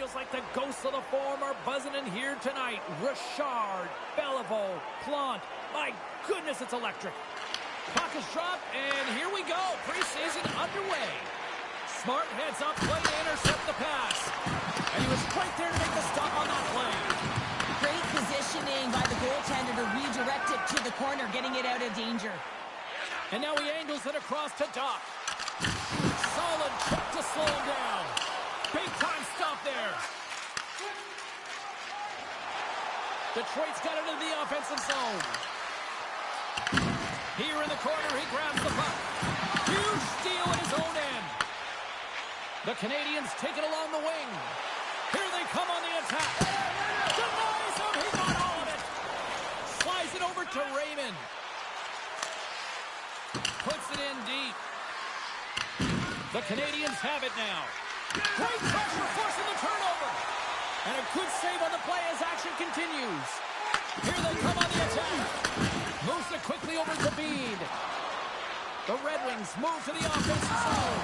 Feels like the ghosts of the form are buzzing in here tonight. Richard, Beliveau, Plante. My goodness, it's electric. Puck is dropped, and here we go. Preseason underway. Smart heads up, play to intercept the pass. And he was right there to make the stop on that play. Great positioning by the goaltender to redirect it to the corner, getting it out of danger. And now he angles it across to Doc. Solid check to slow him down. Big time stop there. Detroit's got it into the offensive zone. Here in the corner, he grabs the puck. Huge steal at his own end. The Canadians take it along the wing. Here they come on the attack. Denies him. He got all of it. Slides it over to Raymond. Puts it in deep. The Canadians have it now. Great pressure forcing the turnover. And a good save on the play as action continues. Here they come on the attack. Moves it quickly over to Bede. The Red Wings move to the offensive zone.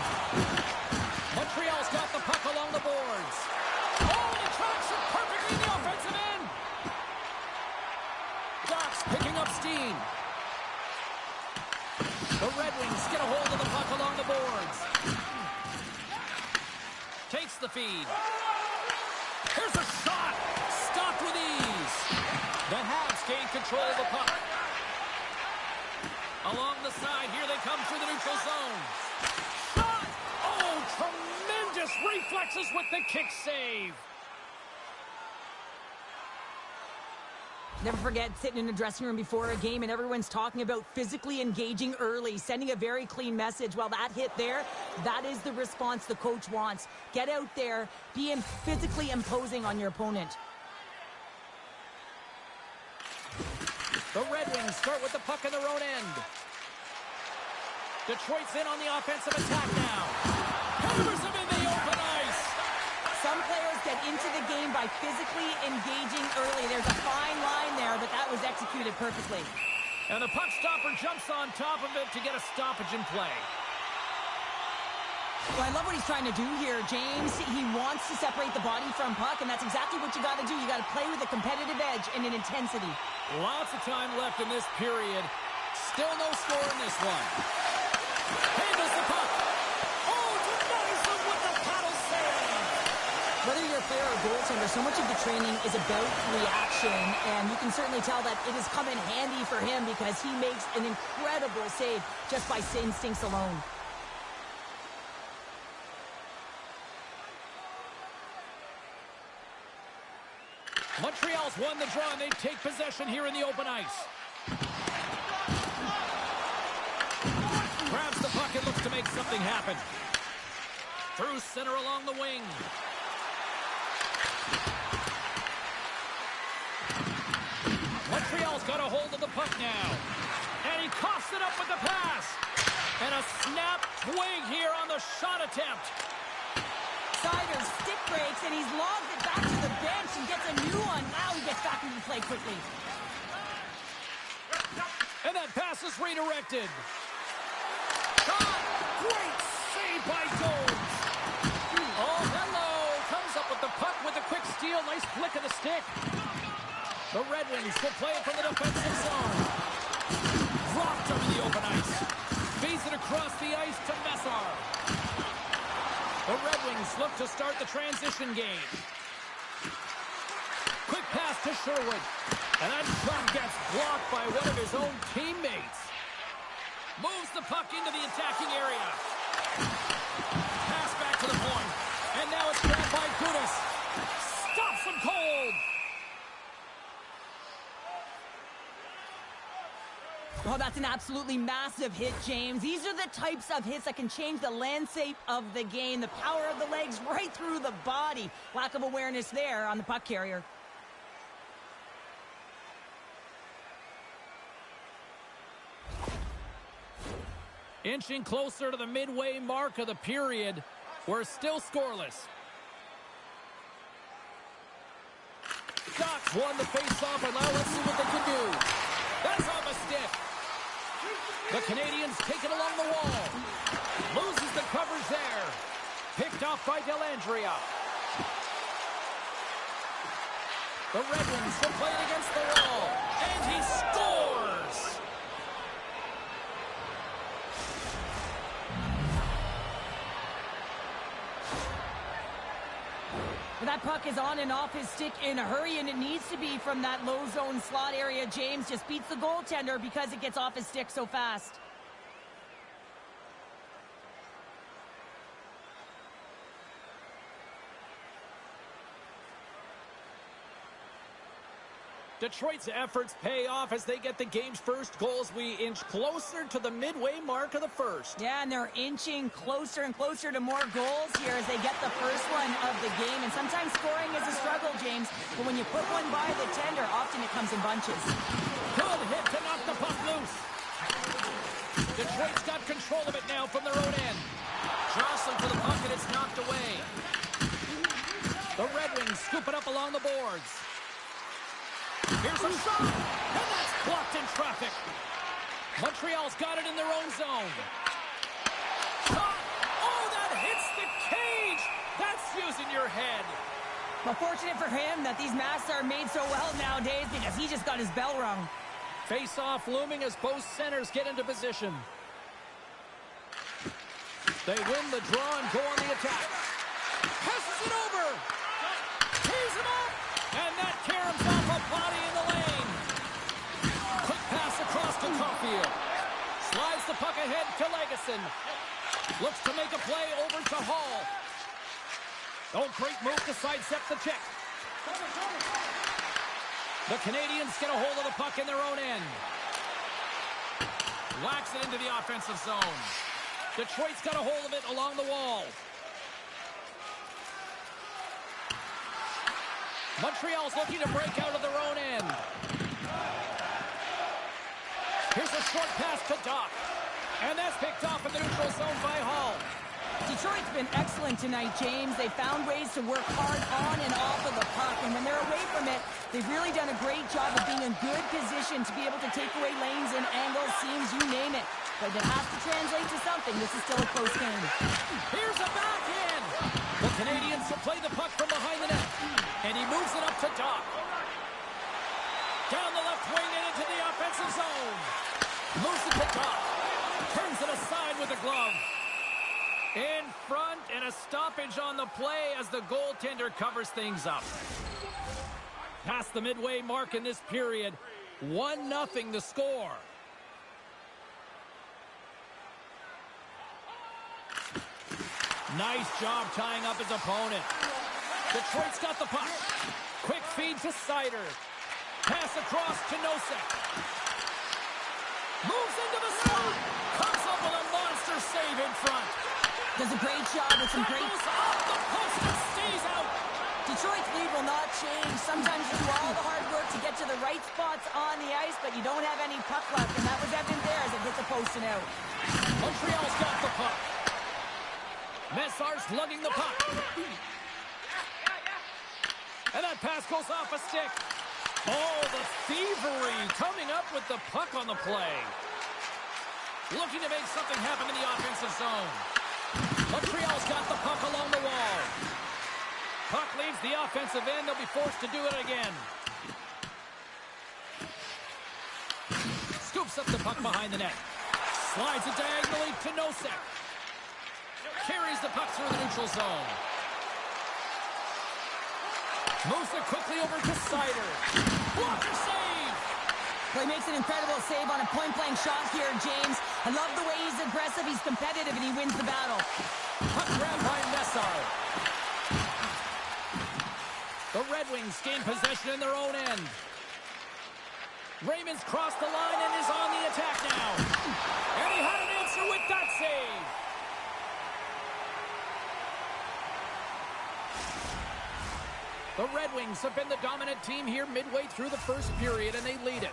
Montreal's got the puck along the boards. Oh, and he tracks it perfectly in the offensive end. Doc's picking up steam. The Red Wings get a hold of the puck along the boards. Takes the feed. Here's a shot. Stopped with ease. The Habs gain control of the puck. Along the side, here they come through the neutral zone. Shot! Oh, tremendous reflexes with the kick save. Never forget sitting in a dressing room before a game and everyone's talking about physically engaging early, sending a very clean message. Well, that hit there, that is the response the coach wants. Get out there, be physically imposing on your opponent. The Red Wings start with the puck in their own end. Detroit's in on the offensive attack now. Hammers him in the open ice. Some players get into the game by physically engaging early. There's a fine line there, but that was executed perfectly. And the puck stopper jumps on top of it to get a stoppage in play. Well, I love what he's trying to do here, James. He wants to separate the body from puck, and that's exactly what you got to do. You got to play with a competitive edge and an intensity. Lots of time left in this period. Still no score in this one. Handles the puck. Oh, denies him with the paddle save. Whether you're a player or goaltender, so much of the training is about reaction, and you can certainly tell that it has come in handy for him because he makes an incredible save just by instincts alone. Montreal's won the draw, and they take possession here in the open ice. Grabs the puck and looks to make something happen. Through center along the wing. Montreal's got a hold of the puck now. And he coughs it up with the pass. And a snap twig here on the shot attempt. Siders stick breaks, and he's logged it back to the bench and gets a new one. Wow, he gets back into play quickly. And that pass is redirected. Shot! Great save by Jones. Oh, hello. Comes up with the puck with a quick steal. Nice flick of the stick. The Red Wings will play it from the defensive zone. Dropped him in the open ice. Feeds it across the ice to Messar. The Red Wings look to start the transition game. Quick pass to Sherwood. And that shot gets blocked by one of his own teammates. Moves the puck into the attacking area. Pass back to the point. And now it's grabbed by Gudas. Stops him cold. Oh, that's an absolutely massive hit, James. These are the types of hits that can change the landscape of the game. The power of the legs right through the body. Lack of awareness there on the puck carrier. Inching closer to the midway mark of the period. We're still scoreless. Doc's won the face-off, and now let's see what they can do. That's off a stick. The Canadians take it along the wall. Loses the coverage there. Picked off by Dellandrea. The Red Wings will play it against the wall. And he scores! That puck is on and off his stick in a hurry, and it needs to be from that low zone slot area. James just beats the goaltender because it gets off his stick so fast. Detroit's efforts pay off as they get the game's first goals. We inch closer to the midway mark of the first. Yeah, and they're inching closer and closer to more goals here as they get the first one of the game. And sometimes scoring is a struggle, James, but when you put one by the tender, often it comes in bunches. Good hit to knock the puck loose. Detroit's got control of it now from their own end. Jostling for the puck, and it's knocked away. The Red Wings scoop it up along the boards. Here's a shot, and that's blocked in traffic. Montreal's got it in their own zone. Shot! Oh, that hits the cage! That's using your head. Well, fortunate for him that these masks are made so well nowadays because he just got his bell rung. Face-off looming as both centers get into position. They win the draw and go on the attack. Passes it over! Tees him up! And that caroms off a body in the lane. Quick pass across to Caulfield. Slides the puck ahead to Legason. Looks to make a play over to Hall. Oh, great move to sidestep the check. The Canadians get a hold of the puck in their own end. Whacks it into the offensive zone. Detroit's got a hold of it along the wall. Montreal's looking to break out of their own end. Here's a short pass to Doc. And that's picked off in the neutral zone by Hall. Detroit's been excellent tonight, James. They found ways to work hard on and off of the puck. And when they're away from it, they've really done a great job of being in good position to be able to take away lanes and angles, seams, you name it. But it has to translate to something. This is still a close game. Here's a backhand. The Canadians will play the puck from behind the net. And he moves it up to Doc. Down the left wing and into the offensive zone. Moves it to Doc. Turns it aside with a glove. In front, and a stoppage on the play as the goaltender covers things up. Past the midway mark in this period. 1-0 the score. Nice job tying up his opponent. Detroit's got the puck. Quick feed to Sider. Pass across to Nosek. Moves into the slot. Comes up with a monster save in front. Does a great job with some great... Goes off the post and stays out. Detroit's lead will not change. Sometimes you do all the hard work to get to the right spots on the ice, but you don't have any puck luck, and that was evident there as it hit the post and out. Montreal's got the puck. Messar's lugging the puck. And that pass goes off a stick. Oh, the thievery coming up with the puck on the play. Looking to make something happen in the offensive zone. Montreal's got the puck along the wall. Puck leaves the offensive end. They'll be forced to do it again. Scoops up the puck behind the net. Slides it diagonally to Nosek. Carries the puck through the neutral zone. Moves it quickly over to Sider. Blocker save! Well, he makes an incredible save on a point-blank shot here, James. I love the way he's aggressive, he's competitive, and he wins the battle. Puck grab by Messar. The Red Wings gain possession in their own end. Raymond's crossed the line and is on the attack now. And he had an answer with that save. The Red Wings have been the dominant team here midway through the first period, and they lead it.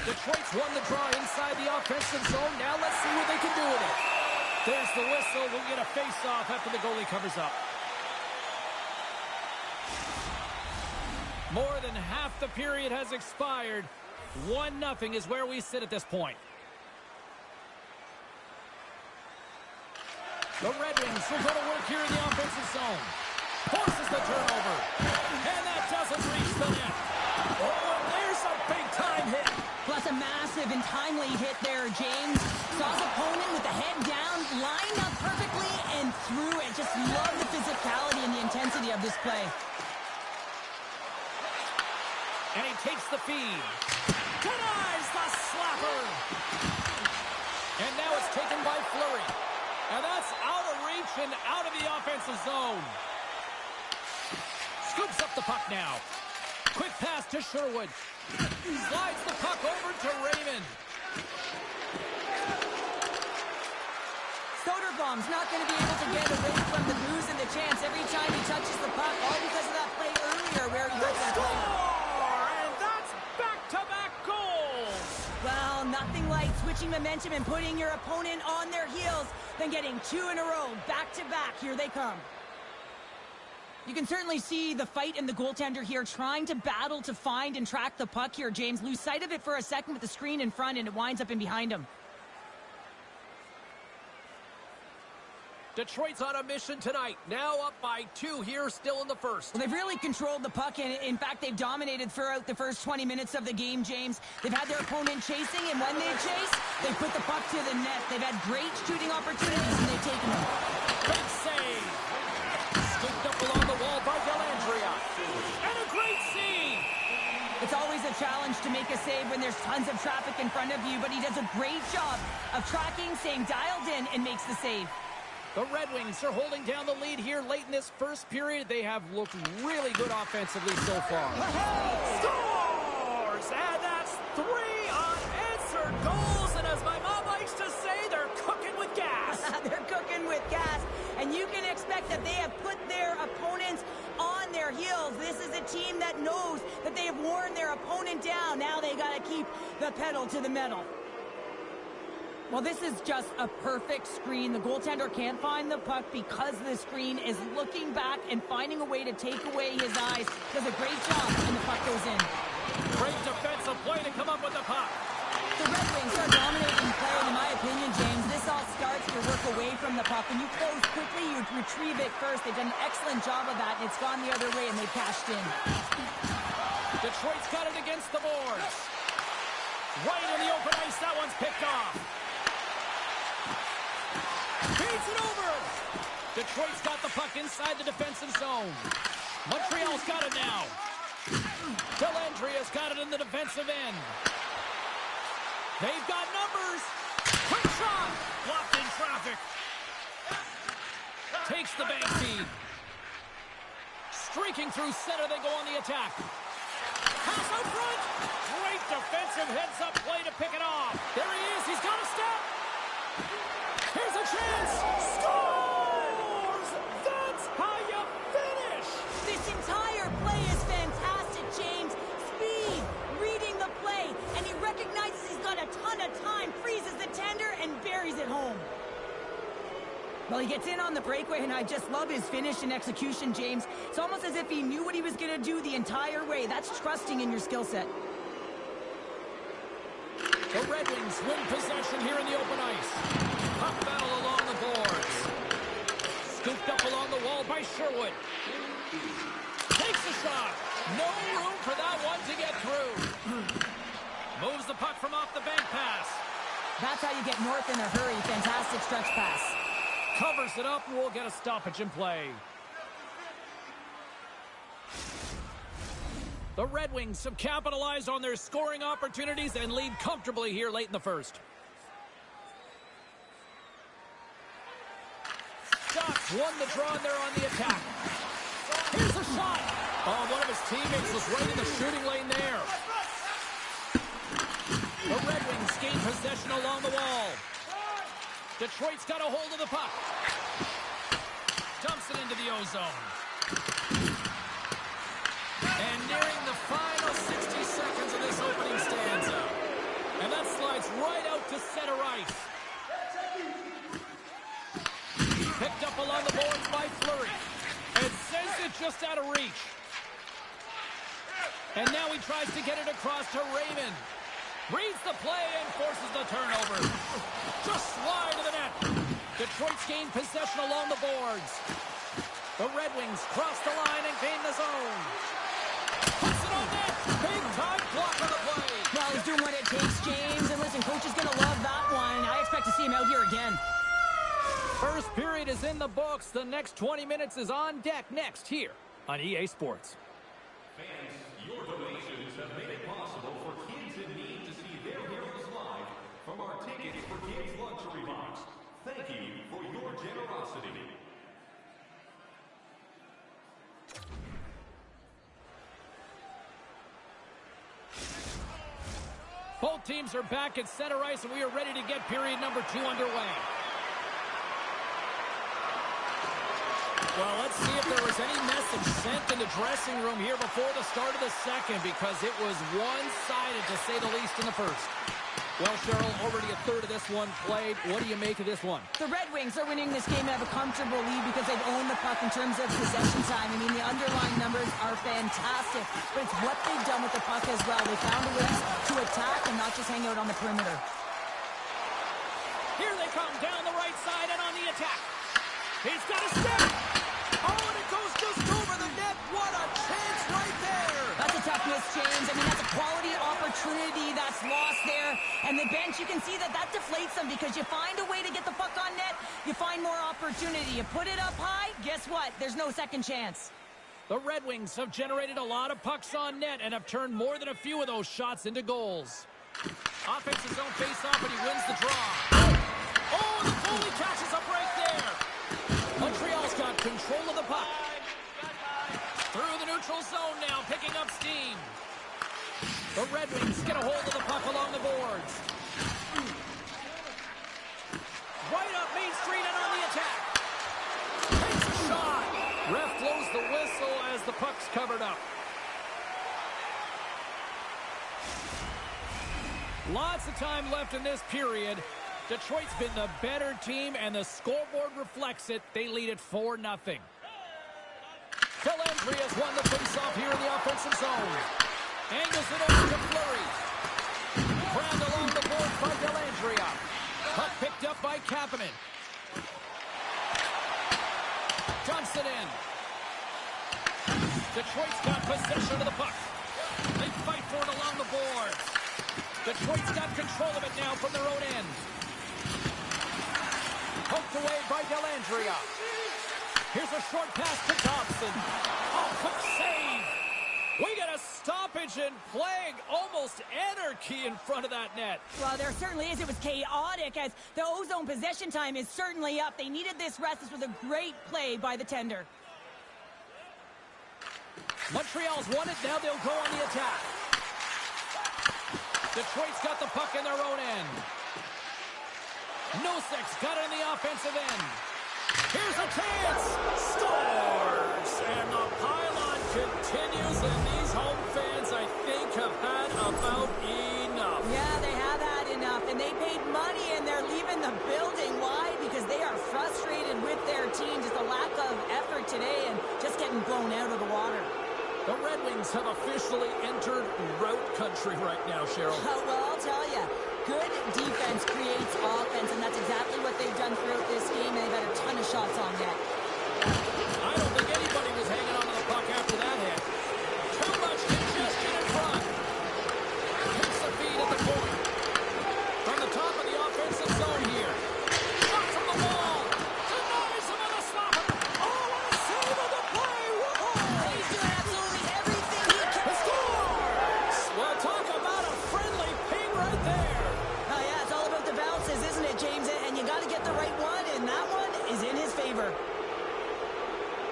Detroit's won the draw inside the offensive zone. Now let's see what they can do with it. There's the whistle. We'll get a face-off after the goalie covers up. More than half the period has expired. 1-0 is where we sit at this point. The Red Wings will go to work here in the offensive zone. Forces the turnover. And that doesn't reach the net. Oh, and there's a big-time hit. Plus a massive and timely hit there, James. Saw his opponent with the head down, lined up perfectly, and threw it. Just love the physicality and the intensity of this play. And he takes the feed. Denies the slapper. And now it's taken by Fleury. And that's out of reach and out of the offensive zone. Scoops up the puck now. Quick pass to Sherwood. Slides the puck over to Raymond. Soderblom's not going to be able to get away from the booze and the chance every time he touches the puck, all because of that play earlier where he hurt that play. And that's back-to-back goals. Well, nothing like switching momentum and putting your opponent on their heels than getting two in a row, back-to-back. Here they come. You can certainly see the fight in the goaltender here, trying to battle to find and track the puck here, James. Lose sight of it for a second with the screen in front, and it winds up in behind him. Detroit's on a mission tonight. Now up by 2 here, still in the first. Well, they've really controlled the puck, and in fact, they've dominated throughout the first 20 minutes of the game, James. They've had their opponent chasing, and when they chase, they put the puck to the net. They've had great shooting opportunities, and they've taken them. Big save. Scooped up along the wall by Dellandrea. And a great save. It's always a challenge to make a save when there's tons of traffic in front of you, but he does a great job of tracking, staying dialed in, and makes the save. The Red Wings are holding down the lead here late in this first period. They have looked really good offensively so far. Scores! And that's 3 unanswered goals. And as my mom likes to say, they're cooking with gas. They're cooking with gas. And you can expect that they have put their opponents on their heels. This is a team that knows that they have worn their opponent down. Now they got to keep the pedal to the metal. Well, this is just a perfect screen. The goaltender can't find the puck because the screen is looking back and finding a way to take away his eyes. Does a great job, and the puck goes in. Great defensive play to come up with the puck. The Red Wings are dominating play, and in my opinion, James, this all starts your work away from the puck. When you close quickly, you retrieve it first. They've done an excellent job of that, and it's gone the other way, and they cashed in. Detroit's got it against the boards. Right in the open ice, that one's picked off. Feeds it over. Detroit's got the puck inside the defensive zone. Montreal's got it now. Dellandrea's got it in the defensive end. They've got numbers. Quick shot. Blocked in traffic. Takes the bank feed. Streaking through center, they go on the attack. Pass out front. Great defensive heads-up play to pick it off. There he is. He's got a step. Here's a chance. Scores! That's how you finish. This entire play is fantastic, James. Speed, reading the play, and he recognizes he's got a ton of time, freezes the tender, and buries it home. Well, he gets in on the breakaway, and I just love his finish and execution, James. It's almost as if he knew what he was going to do the entire way. That's trusting in your skill set. The Red Wings win possession here in the open ice. Puck battle along the boards. Scooped up along the wall by Sherwood. Takes the shot. No room for that one to get through. Moves the puck from off the bank pass. That's how you get north in a hurry. Fantastic stretch pass. Covers it up, and we'll get a stoppage in play. The Red Wings have capitalized on their scoring opportunities and lead comfortably here late in the first. Shots won the draw, and they're on the attack. Here's a shot. Oh, one of his teammates was right in the shooting lane there. The Red Wings gain possession along the wall. Detroit's got a hold of the puck. Dumps it into the O-zone. And nearing the final 60 seconds of this opening stanza. And that slides right out to center ice. Picked up along the boards by Fleury. And sends it just out of reach. And now he tries to get it across to Raymond. Reads the play and forces the turnover. Just slide to the net. Detroit's gained possession along the boards. The Red Wings cross the line and gain the zone. Puts it on net. Big time block on the play. Well, he's doing what it takes, James. And listen, coach is going to love that one. I expect to see him out here again. First period is in the books. The next 20 minutes is on deck next here on EA Sports. Fans, your donations have made it possible for kids in need to see their heroes live from our Tickets for Kids luxury box. Thank you for your generosity. Both teams are back at center ice, and we are ready to get period number 2 underway. Well, let's see if there was any message sent in the dressing room here before the start of the second, because it was one-sided, to say the least, in the first. Well, Cheryl, already a third of this one played. What do you make of this one? The Red Wings are winning this game and have a comfortable lead because they've owned the puck in terms of possession time. I mean, the underlying numbers are fantastic, but it's what they've done with the puck as well. They found a way to attack and not just hang out on the perimeter. Here they come down the right side and on the attack. He's got a step. Oh, and it goes just over the net. What a chance right there. That's a tough miss, James. I mean, that's a quality opportunity that's lost there. And the bench, you can see that deflates them because you find a way to get the puck on net, you find more opportunity. You put it up high, guess what? There's no second chance. The Red Wings have generated a lot of pucks on net and have turned more than a few of those shots into goals. Offensive zone face-off, and he wins the draw. Oh, the goalie catches a break there. Montreal's got control of the puck. Through the neutral zone now, picking up steam. The Red Wings get a hold of the puck along the boards. Right up Main Street and on the attack. Takes a shot. Ref blows the whistle as the puck's covered up. Lots of time left in this period. Detroit's been the better team, and the scoreboard reflects it. They lead it 4-0. Dellandrea has won the faceoff here in the offensive zone. Angles it over to Fleury. Grabbed along the board by Dellandrea. Puck picked up by Kapanen. Dumps it in. Detroit's got possession of the puck. They fight for it along the board. Detroit's got control of it now from their own end. Poked away by Dellandrea. Here's a short pass to Thompson. Oh, quick save. We got a stoppage and plague, almost anarchy in front of that net. Well, there certainly is. It was chaotic as the ozone possession time is certainly up. They needed this rest. This was a great play by the tender. Montreal's won it. Now they'll go on the attack. Detroit's got the puck in their own end. Nosek's got it on the offensive end. Here's a chance. Scores! And the pylon continues, and these home fans, I think, have had about enough. Yeah, they have had enough, and they paid money, and they're leaving the building. Why? Because they are frustrated with their team. Just a lack of effort today and just getting blown out of the water. The Red Wings have officially entered rout country right now, Cheryl. Well, I'll tell you, good defense creates offense, and that's exactly what they've done throughout this game, and they've had a ton of shots on net. I don't think anybody was hanging on to the puck after that hit. Too much congestion in front. Takes the feed at the point. From the top of the offensive zone here. Shot from the wall. Denies him on the slap. Oh, what a save on the play. Whoa. He's doing absolutely everything he can. Scores! Well, talk about a friendly ping right there. Oh, yeah, it's all about the bounces, isn't it, James? And you got to get the right one, and that one is in his favor.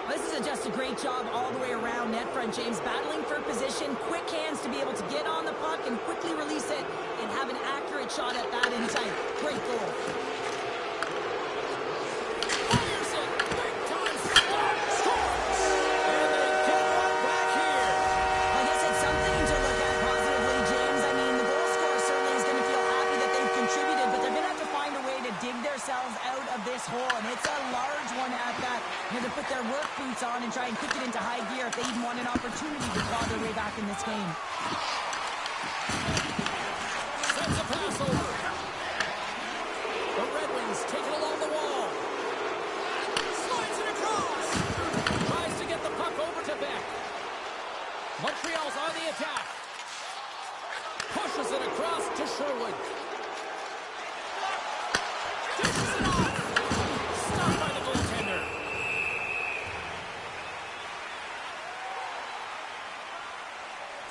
This is just a great job all the way around net front, James. Battling for position, quick hands to be able to get on the puck and quickly release it and have an accurate shot at that in time. Great goal. Fires it. Big time stop. Scores! And they get one back here. I guess it's something to look at positively, James. I mean, the goal scorer certainly is going to feel happy that they've contributed, but they're going to have to find a way to dig themselves out of this hole, and it's a large one at that. They're going to put their work boots on and try and kick it into high gear if they even want an opportunity to claw their way back in this game. Sends a pass over. The Red Wings take it along the wall. Slides it across. Sherwood. Dishes it off. Stopped by the goaltender.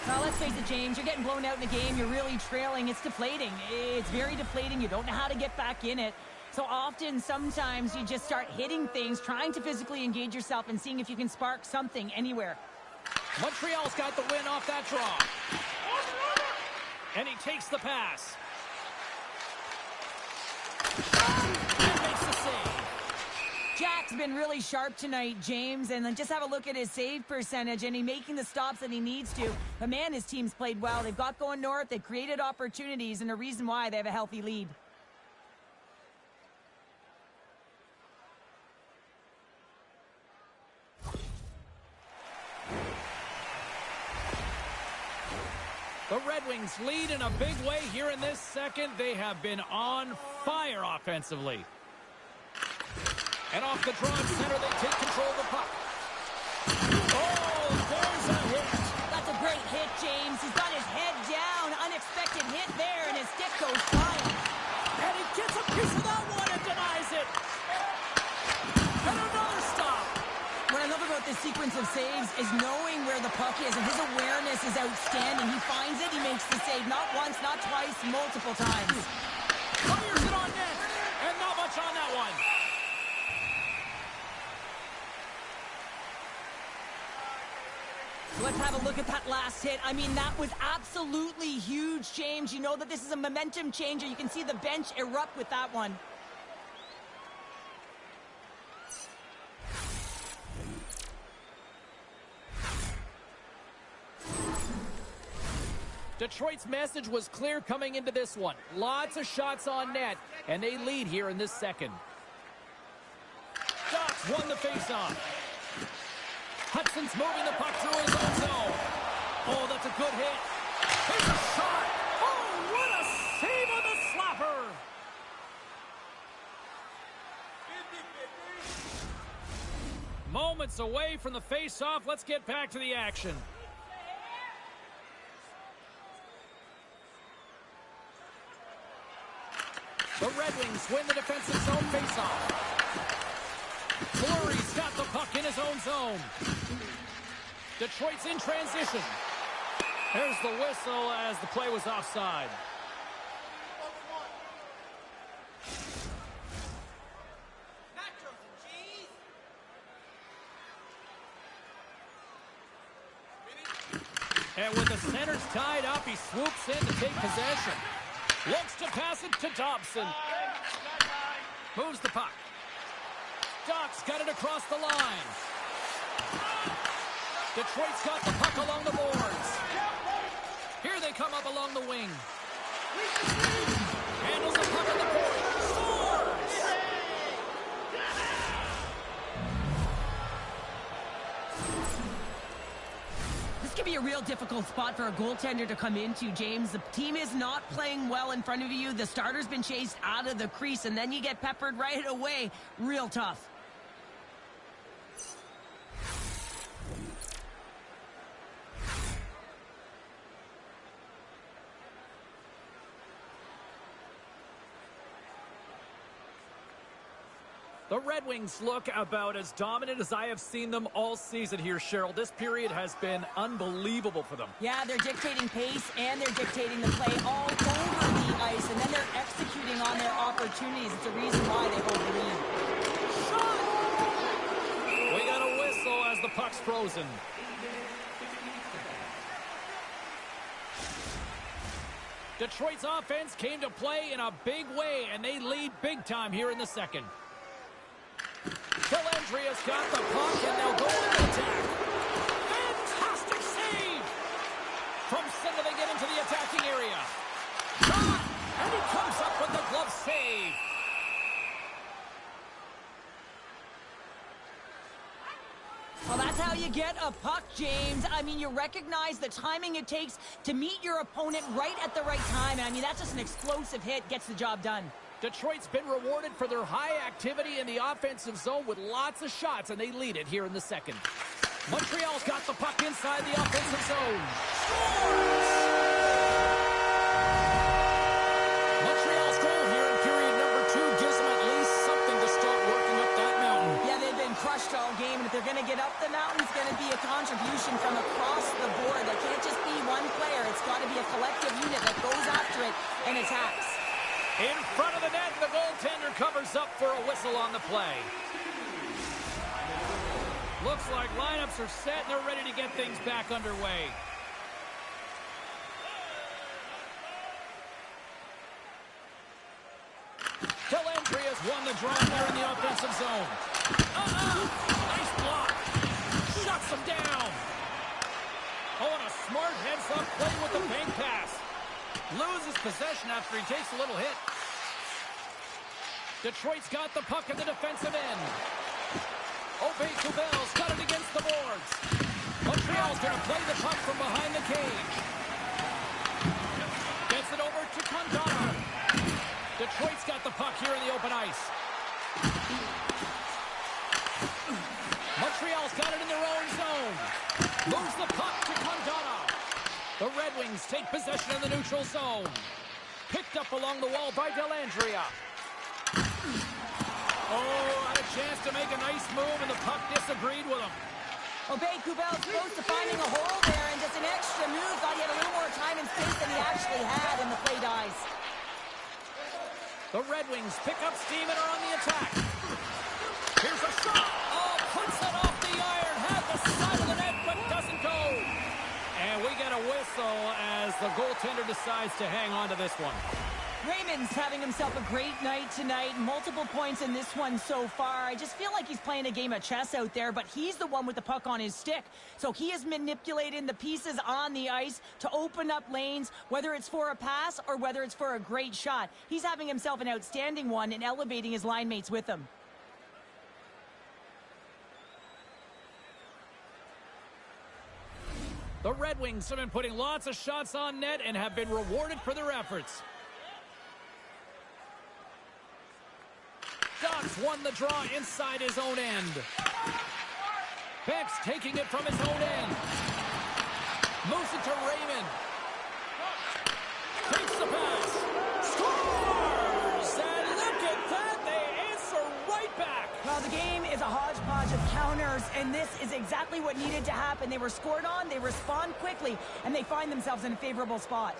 Well, let's face it, James, you're getting blown out in a game. You're really trailing. It's deflating. It's very deflating. You don't know how to get back in it. So often, sometimes you just start hitting things, trying to physically engage yourself and seeing if you can spark something anywhere. Montreal's got the win off that draw. And he takes the pass. And makes the save. Jack's been really sharp tonight, James, and then just have a look at his save percentage, and he's making the stops that he needs to. But man, his team's played well. They've got going north. They've created opportunities, and a reason why they have a healthy lead. The Red Wings lead in a big way here in this second. They have been on fire offensively. And off the draw at center, they take control of the puck. Oh, there's a hit. That's a great hit, James. He's got his head down. Unexpected hit there, and his stick goes flying. And he gets a piece of that one and denies it. And another stop. What I love about this sequence of saves is knowing where the puck is, and his awareness is outstanding. He finds it, he makes the save. Not once, not twice, multiple times. Fires it on net. And not much on that one. Let's have a look at that last hit. I mean, that was absolutely huge, James. You know that this is a momentum changer. You can see the bench erupt with that one. Detroit's message was clear coming into this one. Lots of shots on net, and they lead here in this second. Ducks won the faceoff. Hudson's moving the puck through his own zone. Oh, that's a good hit. Here's a shot. Oh, what a save on the slapper. Moments away from the faceoff. Let's get back to the action. The Red Wings win the defensive zone faceoff. Fleury's got the puck in his own zone. Detroit's in transition. There's the whistle as the play was offside. And with the centers tied up, he swoops in to take possession. Looks to pass it to Dobson. Moves the puck. Ducks got it across the line. Detroit's got the puck along the boards. Here they come up along the wing. Handles the puck on the point. Scores! This could be a real difficult spot for a goaltender to come into, James. The team is not playing well in front of you. The starter's been chased out of the crease, and then you get peppered right away. Real tough. The Red Wings look about as dominant as I have seen them all season here, Cheryl. This period has been unbelievable for them. Yeah, they're dictating pace and they're dictating the play all over the ice, and then they're executing on their opportunities. It's a reason why they hold the lead. Shot! We got a whistle as the puck's frozen. Detroit's offense came to play in a big way, and they lead big time here in the second. Dellandria's got the puck, and they'll go into attack. Fantastic save! From center, they get into the attacking area. Shot! And he comes up with the glove save. Well, that's how you get a puck, James. I mean, you recognize the timing it takes to meet your opponent right at the right time. I mean, that's just an explosive hit, gets the job done. Detroit's been rewarded for their high activity in the offensive zone with lots of shots, and they lead it here in the second. Montreal's got the puck inside the offensive zone. Scores! communication from across the board. That can't just be one player. It's got to be a collective unit that goes after it and attacks. In front of the net, the goaltender covers up for a whistle on the play. Looks like lineups are set and they're ready to get things back underway. Dellandria's won the draw there in the offensive zone. Nice block. Shuts him down. Oh, and a smart heads-up play with the bank pass. Loses possession after he takes a little hit. Detroit's got the puck at the defensive end. Kubel's got it against the boards. Montreal's going to play the puck from behind the cage. Gets it over to Condano. Detroit's got the puck here in the open ice. Montreal's got it in their own zone. Moves the puck to Condano. The Red Wings take possession in the neutral zone. Picked up along the wall by Dellandria. Oh, had a chance to make a nice move, and the puck disagreed with him. Kubel's close to finding a hole there, and just an extra move. Thought he had a little more time and space than he actually had, and the play dies. The Red Wings pick up steam and are on the attack. Here's a shot. Oh, puts it off the iron. Had the side of the net, but doesn't go. And we get a whistle as the goaltender decides to hang on to this one. Raymond's having himself a great night tonight. Multiple points in this one so far. I just feel like he's playing a game of chess out there, but he's the one with the puck on his stick. So he is manipulating the pieces on the ice to open up lanes, whether it's for a pass or whether it's for a great shot. He's having himself an outstanding one and elevating his line mates with him. The Red Wings have been putting lots of shots on net and have been rewarded for their efforts. Ducks won the draw inside his own end. Beck's taking it from his own end. Moves it to Raymond. Takes the pass. Scores! And look at that. They answer right back. Well, the game is a hodgepodge of counters, and this is exactly what needed to happen. They were scored on, they respond quickly, and they find themselves in a favorable spot.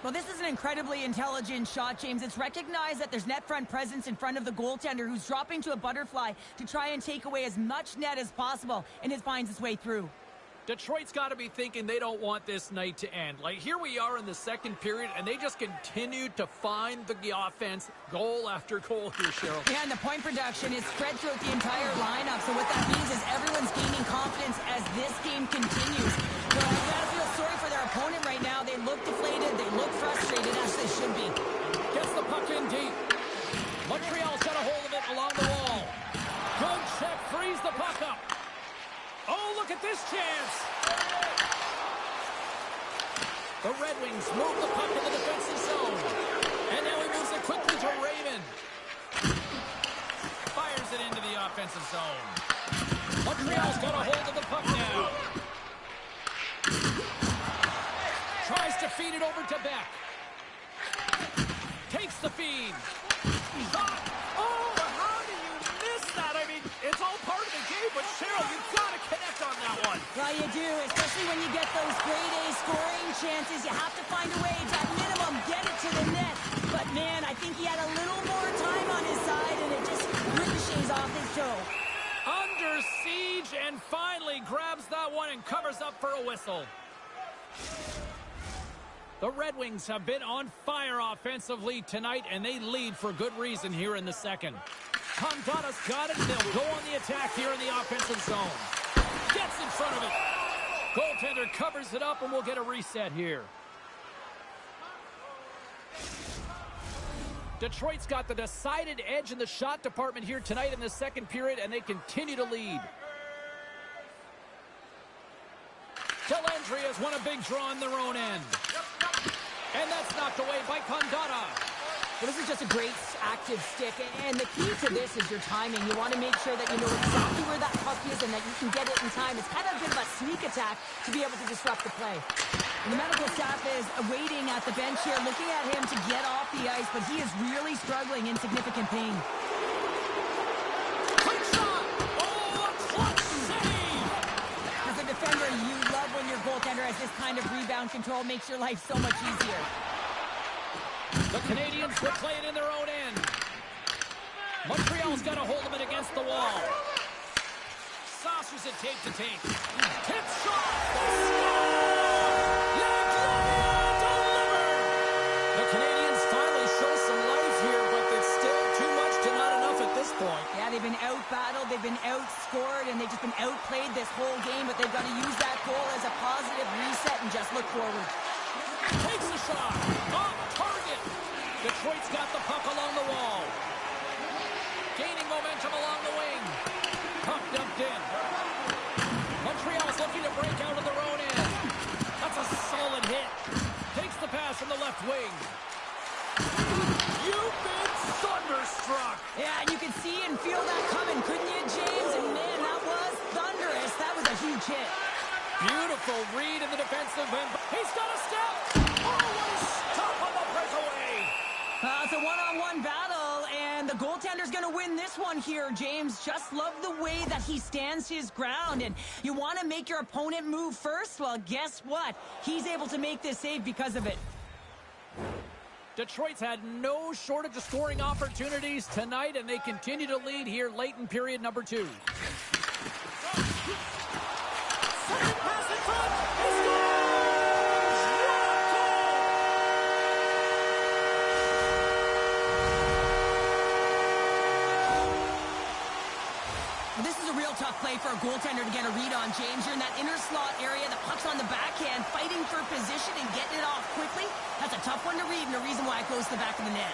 Well, this is an incredibly intelligent shot, James. It's recognized that there's net front presence in front of the goaltender who's dropping to a butterfly to try and take away as much net as possible, and it finds its way through. Detroit's got to be thinking they don't want this night to end. Like, here we are in the second period, and they just continue to find the offense goal after goal here, Cheryl. Yeah, and the point production is spread throughout the entire lineup. So what that means is everyone's gaining confidence as this game continues. So I gotta feel sorry for their opponent right now. They look deflated. They look frustrated, as they should be. Gets the puck in deep. Montreal's got a hold of it along the wall. Good check, frees the puck up. Oh, look at this chance. The Red Wings move the puck in the defensive zone. And now he moves it quickly to Raymond. Fires it into the offensive zone. Montreal's got a hold of the puck now. Tries to feed it over to Beck. Takes the feed. Shot. Oh, how do you miss that? I mean, it's all part of the game, but Cheryl, you've got to connect on that one. Well, you do, especially when you get those grade A scoring chances. You have to find a way to, at minimum, get it to the net. But, man, I think he had a little more time on his side, and it just ricochets off his toe. Under siege, and finally grabs that one and covers up for a whistle. The Red Wings have been on fire offensively tonight, and they lead for good reason here in the second. Condana's got it, and they'll go on the attack here in the offensive zone. Gets in front of it. Goaltender covers it up, and we'll get a reset here. Detroit's got the decided edge in the shot department here tonight in the second period, and they continue to lead. Dellandria's won a big draw on their own end. And that's knocked away by Condana. Well, this is just a great active stick, and the key to this is your timing. You want to make sure that you know exactly where that puck is and that you can get it in time. It's kind of a bit of a sneak attack to be able to disrupt the play. And the medical staff is waiting at the bench here, looking at him to get off the ice, but he is really struggling in significant pain. Quick shot! Oh, a clutch save! goaltender has this kind of rebound control. Makes your life so much easier. The Canadians will play it in their own end. Montreal's got a hold of it against the wall. Saucers it tape to tape. Tip shot. Delivered. The Canadians finally show some life here, but it's still too much to not enough at this point. Yeah, they've been out-battled, they've been outscored, and they've just been outplayed this whole game, but they've got to use that goal as a positive reset and just look forward. Takes the shot. Off target. Detroit's got the puck along the wall. Gaining momentum along the wing. Puck dumped in. Montreal's looking to break out of their own end. That's a solid hit. Takes the pass from the left wing. You've been thunderstruck. Yeah, and you could see and feel that coming, couldn't you, James? And man, that was thunderous. That was a huge hit. Beautiful read in the defensive end. He's got a step. Oh, what a stop on the breakaway. It's a one-on-one battle, and the goaltender's going to win this one here, James. Just love the way that he stands his ground, and you want to make your opponent move first? Well, guess what? He's able to make this save because of it. Detroit's had no shortage of scoring opportunities tonight, and they continue to lead here late in period number 2. This is a real tough play for a goaltender to get a read on, James. You're in that inner slot area, the puck's on the backhand, fighting for position and getting it off quickly. That's a tough one to read, and the reason why it goes to the back of the net.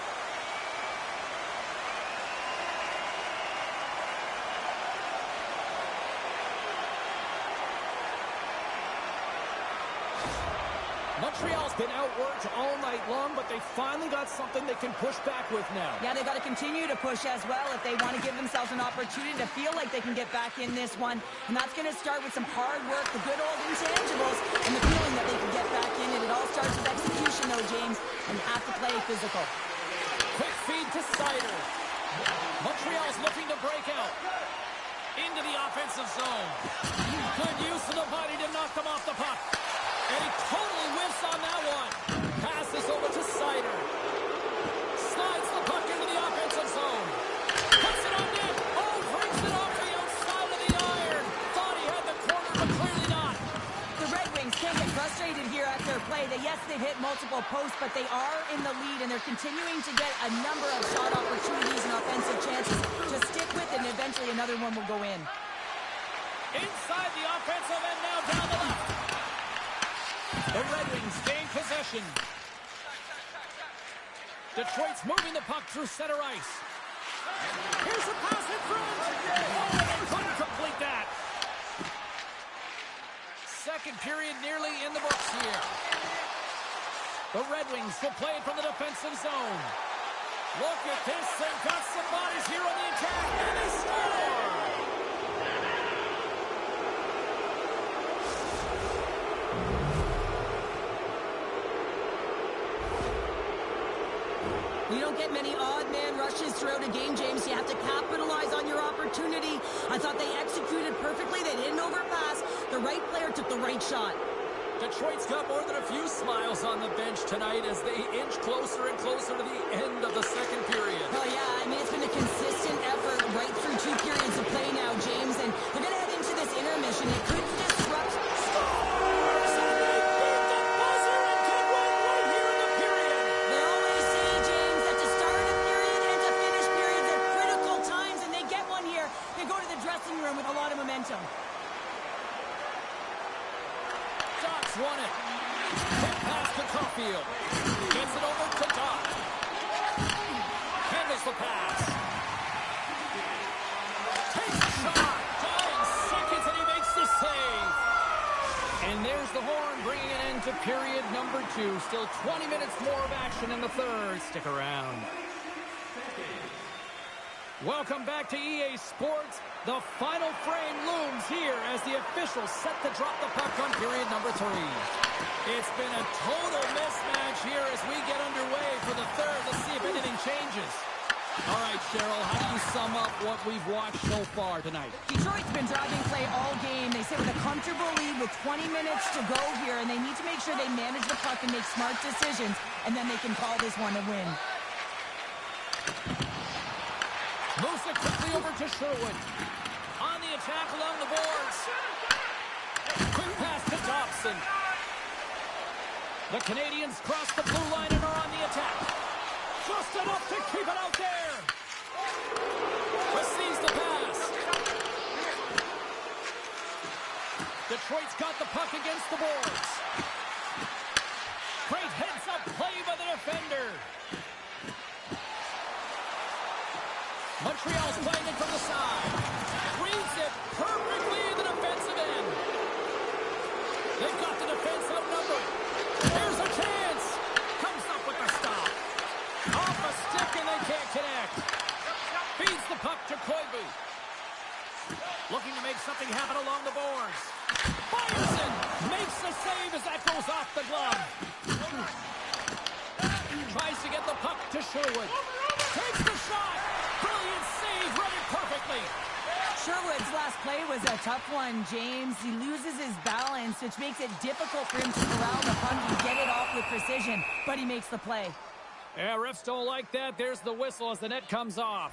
Montreal's been outworked all night long, but they finally got something they can push back with now. Yeah, they've got to continue to push as well if they want to give themselves an opportunity to feel like they can get back in this one. And that's going to start with some hard work, the good old intangibles, and the feeling that they can get back in. And it all starts with execution, though, James, and you have to play physical. Quick feed to Sider. Montreal's looking to break out. Into the offensive zone. Good use of the body to knock them off the puck. And he totally whiffs on that one. Passes over to Sider. Slides the puck into the offensive zone. Puts it on net. Oh, brings it off the outside of the iron. Thought he had the corner, but clearly not. The Red Wings can't get frustrated here at their play. Yes, they've hit multiple posts, but they are in the lead, and they're continuing to get a number of shot opportunities and offensive chances. Just stick with it, and eventually another one will go in. Inside the offensive end now, down the left. The Red Wings gain possession. Detroit's moving the puck through center ice. Here's a pass in front. Oh, they couldn't complete that. Second period nearly in the books here. The Red Wings will play it from the defensive zone. Look at this. They've got some bodies here on the attack, and they score. You don't get many odd man rushes throughout a game, James. You have to capitalize on your opportunity. I thought they executed perfectly. They didn't overpass. The right player took the right shot. Detroit's got more than a few smiles on the bench tonight as they inch closer and closer to the end of the second period. Oh, yeah. I mean, it's been a consistent effort right through 2 periods of play now, James. And they're going to head into this intermission. It could disrupt. Scores! And they beat the buzzer and can win right here in the period. They always say, James, that to start a period and to finish periods at critical times, and they get one here. They go to the dressing room with a lot of momentum. Doc's won it. Quick pass to Caulfield. Gets it over to Doc. Handles the pass. Takes a shot. Dying seconds and he makes the save. And there's the horn bringing an end to period number 2. Still 20 minutes more of action in the third. Stick around. Welcome back to EA Sports. The final frame looms here as the officials set to drop the puck on period number 3. It's been a total mismatch here as we get underway for the third. Let's see if anything changes. All right, Cheryl, how do you sum up what we've watched so far tonight? Detroit's been driving play all game. They sit with a comfortable lead with 20 minutes to go here, and they need to make sure they manage the puck and make smart decisions, and then they can call this one a win. Moves it quickly over to Sherwood. On the attack along the boards. Quick pass to Dobson. The Canadians cross the blue line and are on the attack. Just enough to keep it out there. Receives the pass. Detroit's got the puck against the boards. Great heads-up play by the defender. Montreal's playing it from the side. Reads it perfectly in the defensive end. They've got the defense outnumbered. Here's a chance. Comes up with the stop. Off a stick and they can't connect. Feeds the puck to Koivu. Looking to make something happen along the boards. Fires it. Makes the save as that goes off the glove. Tries to get the puck to Sherwood. Takes the shot. Brilliant save. Read it perfectly. Sherwood's last play was a tough one, James. He loses his balance, which makes it difficult for him to corral the puck and get it off with precision, but he makes the play. Yeah, refs don't like that. There's the whistle as the net comes off.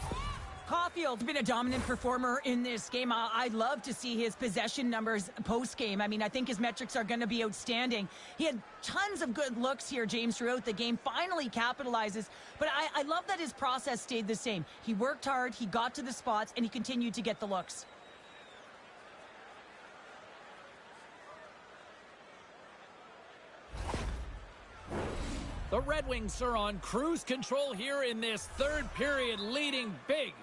Caulfield's been a dominant performer in this game. I'd love to see his possession numbers post-game. I mean, I think his metrics are going to be outstanding. He had tons of good looks here, James, throughout the game. Finally capitalizes. But I love that his process stayed the same. He worked hard, he got to the spots, and he continued to get the looks. The Red Wings are on cruise control here in this third period, leading big.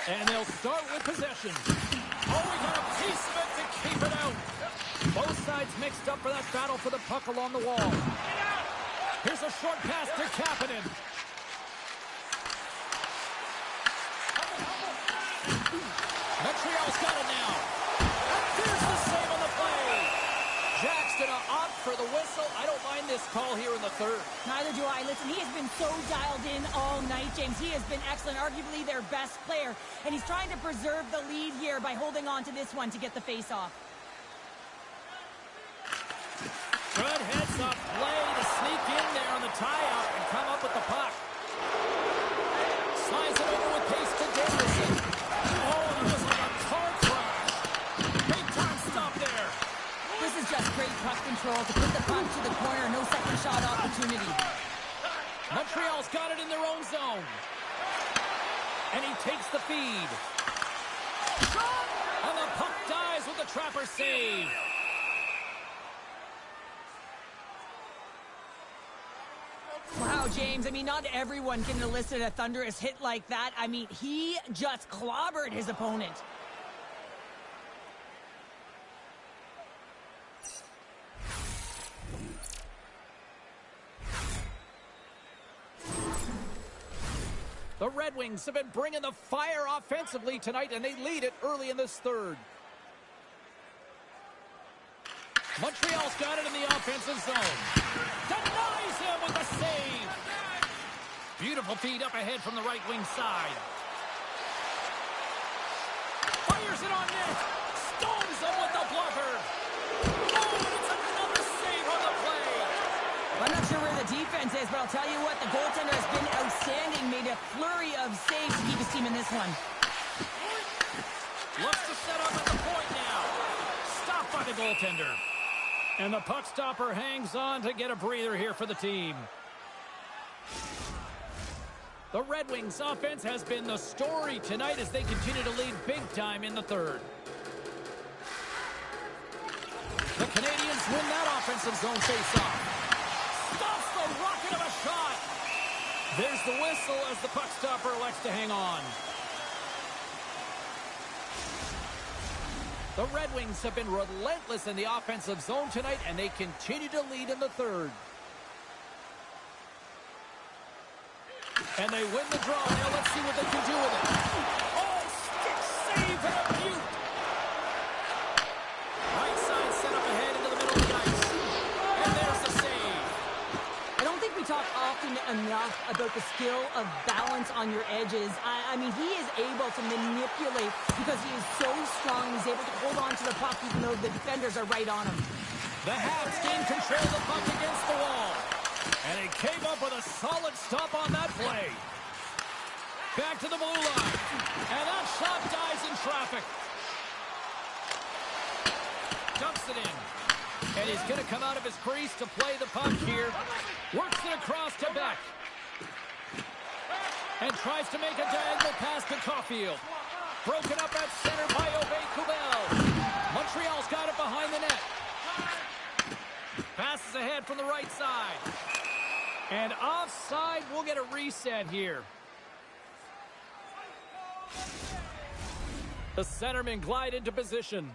And they'll start with possession. Oh, we got a piece of it to keep it out. Both sides mixed up for that battle for the puck along the wall. Here's a short pass to Kapanen. Montreal's got it now. Here's the save on the play. Jack's going to opt for the whistle. I don't mind this call here in the third. Neither do I. Listen, he has been so dialed in all night, James. He has been excellent, arguably their best player. And he's trying to preserve the lead here by holding on to this one to get the face-off. Good heads-up play to sneak in there on the tie-up and come up with the puck. Slides it over with pace to Davison. Oh, it was like a car crash. Big time stop there. This is just great puck control to put the puck to the corner. No second shot opportunity. Montreal's got it in their own zone. And he takes the feed. And the puck dies with the Trapper save. Wow, James, I mean, not everyone can elicit a thunderous hit like that. I mean, he just clobbered his opponent. The Red Wings have been bringing the fire offensively tonight, and they lead it early in this third. Montreal's got it in the offensive zone. Denies him with a save. Beautiful feed up ahead from the right wing side. Fires it on net. Stones him with the blocker. Oh, and it's another save on the play. I'm not sure where the defense is, but I'll tell you what, the goaltender has been outstanding. Made a flurry of saves to keep his team in this one. Looks to set up at the point now. Stopped by the goaltender. And the puck stopper hangs on to get a breather here for the team. The Red Wings offense has been the story tonight as they continue to lead big time in the third. The Canadians win that offensive zone faceoff. Stops the rocket of a shot. There's the whistle as the puck stopper elects to hang on. The Red Wings have been relentless in the offensive zone tonight, and they continue to lead in the third. And they win the draw. Now let's see what they can do with it. Oh, stick save and a beaut. Right side set up ahead into the middle of the ice. And there's the save. enough about the skill of balance on your edges. I mean, he is able to manipulate because he is so strong. He's able to hold on to the puck even though the defenders are right on him. The Habs gain control of the puck against the wall. And he came up with a solid stop on that play. Back to the blue line. And that shot dies in traffic. Dumps it in. And he's going to come out of his crease to play the puck here. Works it across to Beck. And tries to make a diagonal pass to Caulfield. Broken up at center by Aubé-Kubel. Montreal's got it behind the net. Passes ahead from the right side. And offside, we'll get a reset here. The centermen glide into position.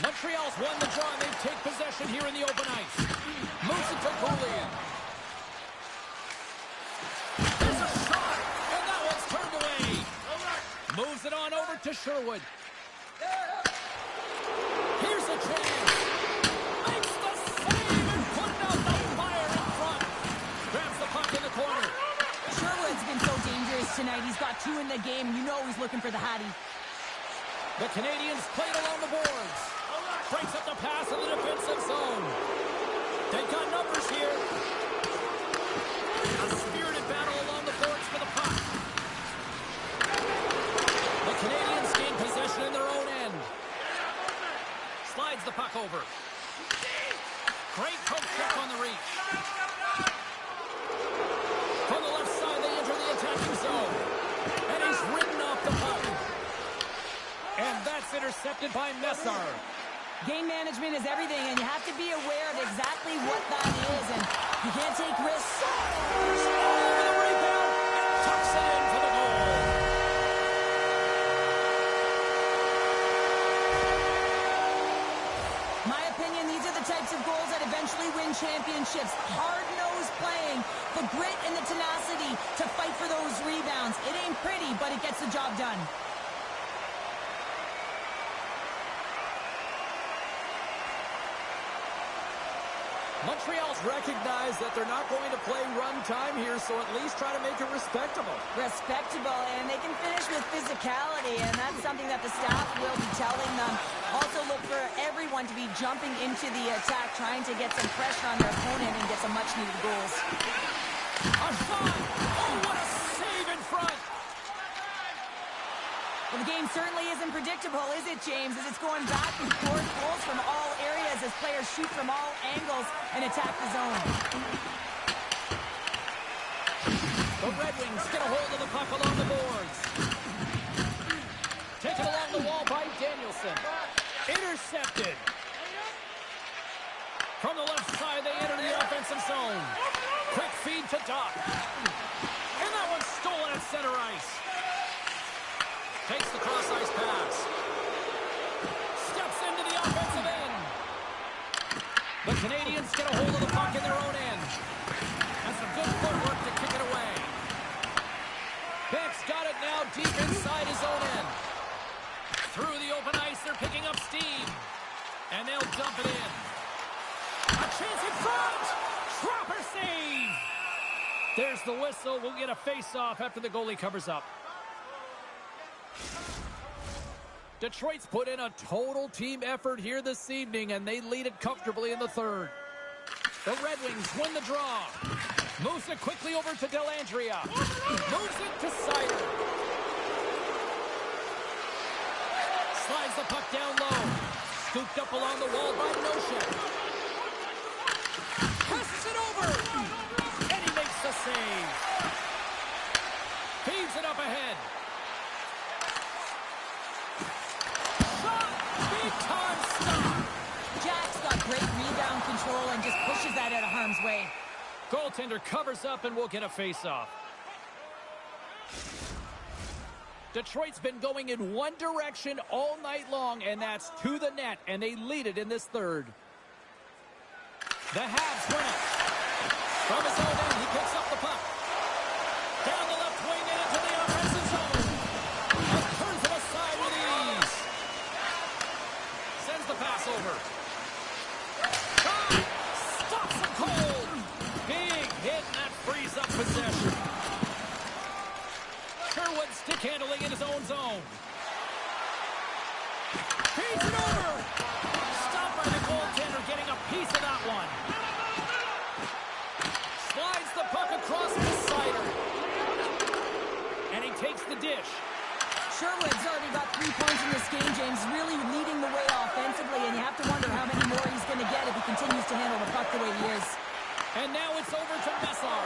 Montreal's won the draw, and they take possession here in the open ice. Moves it to Goulian. There's a shot, and that one's turned away. Moves it on over to Sherwood. Here's a chance. Makes the save and putting out the fire in front. Grabs the puck in the corner. Sherwood's been so dangerous tonight. He's got 2 in the game, and you know he's looking for the Hattie. The Canadians played along the boards. Breaks up the pass in the defensive zone. They've got numbers here. A spirited battle along the boards for the puck. The Canadians gain possession in their own end. Slides the puck over. Great poke check on the reach. From the left side, they enter the attacking zone. And he's ridden off the puck. And that's intercepted by Messar. Game management is everything, and you have to be aware of exactly what that is, and you can't take risks. Over the rebound and tucks it in for the goal. My opinion, these are the types of goals that eventually win championships. Hard-nosed playing, the grit and the tenacity to fight for those rebounds. It ain't pretty, but it gets the job done. Montreal's recognized that they're not going to play run time here, so at least try to make it respectable. Respectable, and they can finish with physicality, and that's something that the staff will be telling them. Also look for everyone to be jumping into the attack, trying to get some pressure on their opponent and get some much-needed goals. A shot! Oh, what a save in front! Well, the game certainly isn't predictable, is it, James? As it's going back and forth, goals from all areas as players shoot from all angles and attack the zone. The Red Wings get a hold of the puck along the boards. Taken along the wall by Danielson. Intercepted. From the left side, they enter the offensive zone. Quick feed to Doc. And that one's stolen at center ice. Takes the cross-ice pass. Steps into the offensive end. The Canadians get a hold of the puck in their own end. Has some good footwork to kick it away. Beck's got it now deep inside his own end. Through the open ice, they're picking up steam. And they'll dump it in. A chance in front! Proper save! There's the whistle. We'll get a face-off after the goalie covers up. Detroit's put in a total team effort here this evening, and they lead it comfortably in the third. The Red Wings win the draw. Moves it quickly over to Dellandrea. Moves it to Seider. Slides the puck down low. Scooped up along the wall by Noshek. Passes it over. And he makes the save. Feeds it up ahead. Big-time stop. Jack's got great rebound control and just pushes that out of harm's way. Goaltender covers up and we'll get a face-off. Detroit's been going in one direction all night long, and that's to the net, and they lead it in this third. The Habs win it. From his own end, he picks up the puck. Down the left wing and into the offensive zone. And turns it aside with ease. Mishandling in his own zone. Feeds it over. Stopped by the goaltender, getting a piece of that one. Slides the puck across the cider. And he takes the dish. Sherwood's already got 3 points in this game, James, really leading the way offensively, and you have to wonder how many more he's going to get if he continues to handle the puck the way he is. And now it's over to Messar.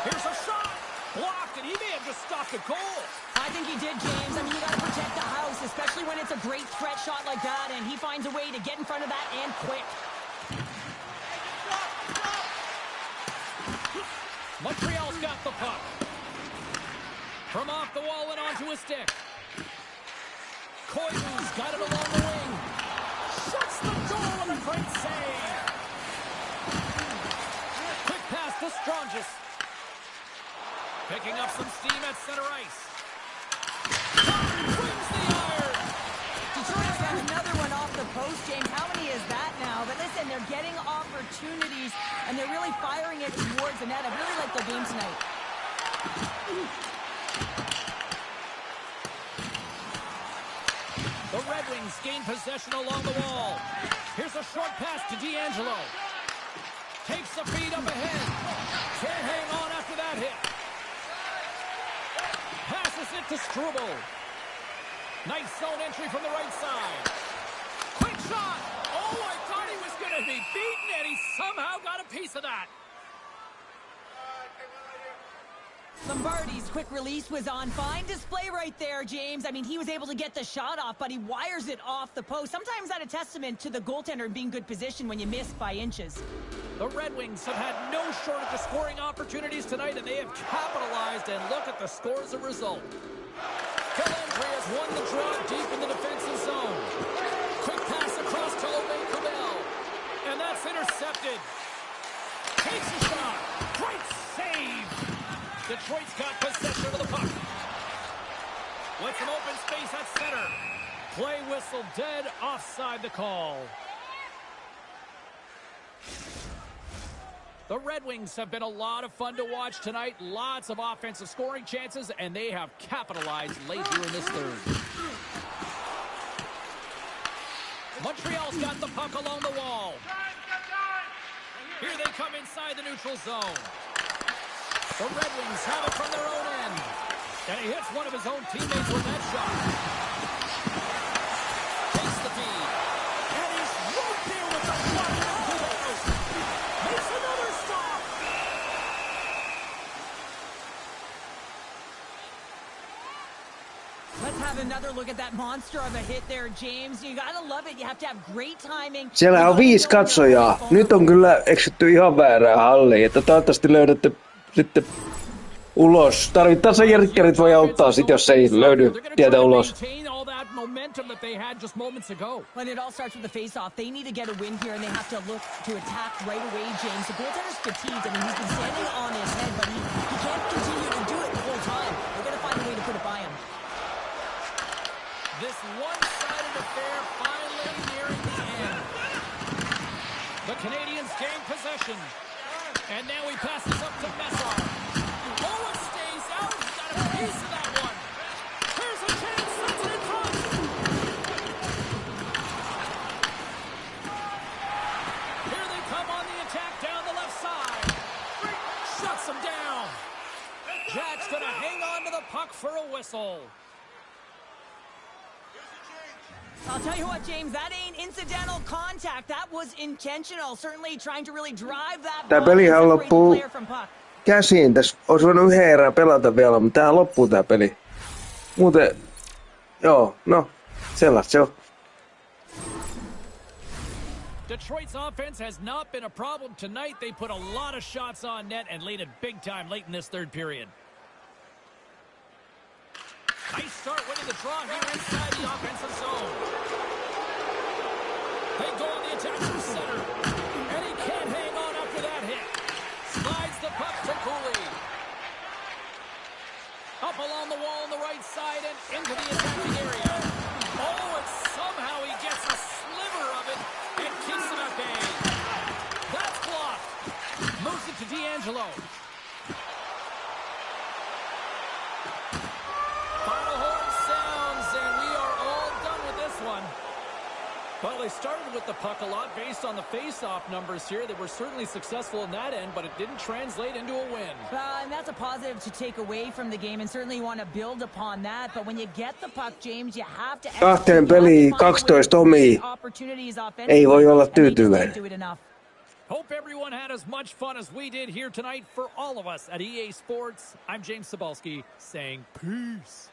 Here's a shot. Blocked, and he may have just stopped a goal. I think he did, James. I mean, you got to protect the house, especially when it's a great threat shot like that, and he finds a way to get in front of that and quick. Montreal's got the puck. From off the wall and onto a stick. Koivu's got it along the wing. Shuts the door with a great save. Quick pass to Strongest. Picking up some steam at center ice. Wins the iron. Detroit's got another one off the post, James. How many is that now? But listen, they're getting opportunities, and they're really firing it towards the net. I really like their game tonight. The Red Wings gain possession along the wall. Here's a short pass to D'Angelo. Takes the feed up ahead. Can't hang on after that hit. Passes it to Struble. Nice zone entry from the right side. Quick shot. Oh, I thought he was going to be beaten, and he somehow got a piece of that. Lombardi's quick release was on fine display right there, James. I mean, he was able to get the shot off, but he wires it off the post. Sometimes that's a testament to the goaltender being good position when you miss by inches. The Red Wings have had no shortage of scoring opportunities tonight, and they have capitalized, and look at the score as a result. Calendry has won the draw deep in the defensive zone. Quick pass across to Lovain-Kubel, and that's intercepted. Takes a shot. Great save. Detroit's got possession of the puck. With some open space at center. Play whistle dead, offside the call. The Red Wings have been a lot of fun to watch tonight. Lots of offensive scoring chances, and they have capitalized late here in this third. Montreal's got the puck along the wall. Here they come inside the neutral zone. The Red Wings have it from their own end. And he hits one of his own teammates with that shot. Takes the feed. And he's right there with the puck. Makes another stop. Let's have another look at that monster of a hit there, James. You gotta love it. You have to have great timing. Siellä on 5 katsojaa. Nyt on kyllä eksytty ihan väärään halliin, että toivottavasti löydätte sitten ulos. Tarvittaessa jerkkärit voi auttaa sit, jos ei löydy tietä ulos. When it all starts with the face-off, they need to get a win here, and they have to look to attack right away, James. The goaltender's fatigued. I mean, he's been standing on his head, but he can't continue to do it the whole time. They're going to find a way to put it by him. This one-sided affair finally nearing the end. The Canadians gain possession. And now he passes up to Messar. Oh, it stays out. He's got a piece of that one. Here's a chance. That's it in front. Here they come on the attack down the left side. Shuts them down. Jack's going to hang on to the puck for a whistle. I'll tell you what, James, that ain't incidental contact. That was intentional. Certainly trying to really drive that Tää ball and pelihän separate the loppuu player from puck. käsiin. Tässä olisi voinut yhden erää pelata vielä, mutta tää loppuu tää peli. Muuten, joo, no, sellaista se on. Detroit's offense has not been a problem tonight. They put a lot of shots on net and laid it big time late in this third period. Nice start winning the draw here inside the offensive zone. They go on the attack from center. And he can't hang on after that hit. Slides the puck to Cooley. Up along the wall on the right side and into the attacking area. Oh, and somehow he gets a sliver of it and keeps him at bay. That's blocked. Moves it to D'Angelo. they started with the puck a lot based on the face-off numbers here. They were certainly successful in that end, but it didn't translate into a win. And that's a positive to take away from the game, and certainly you want to build upon that. But when you get the puck, James, you have to... Kahteen peliin 12 omia. Ei voi olla tyytyväinen. Hope everyone had as much fun as we did here tonight. For all of us at EA Sports, I'm James Cybulski saying peace.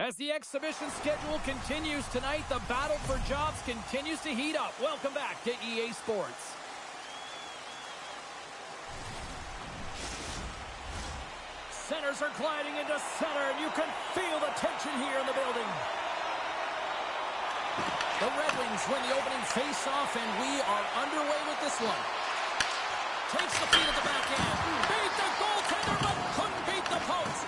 As the exhibition schedule continues tonight, the battle for jobs continues to heat up. Welcome back to EA Sports. Centers are gliding into center, and you can feel the tension here in the building. The Red Wings win the opening face-off, and we are underway with this one. Takes the feed at the back end. Beat the goaltender, but couldn't beat the post.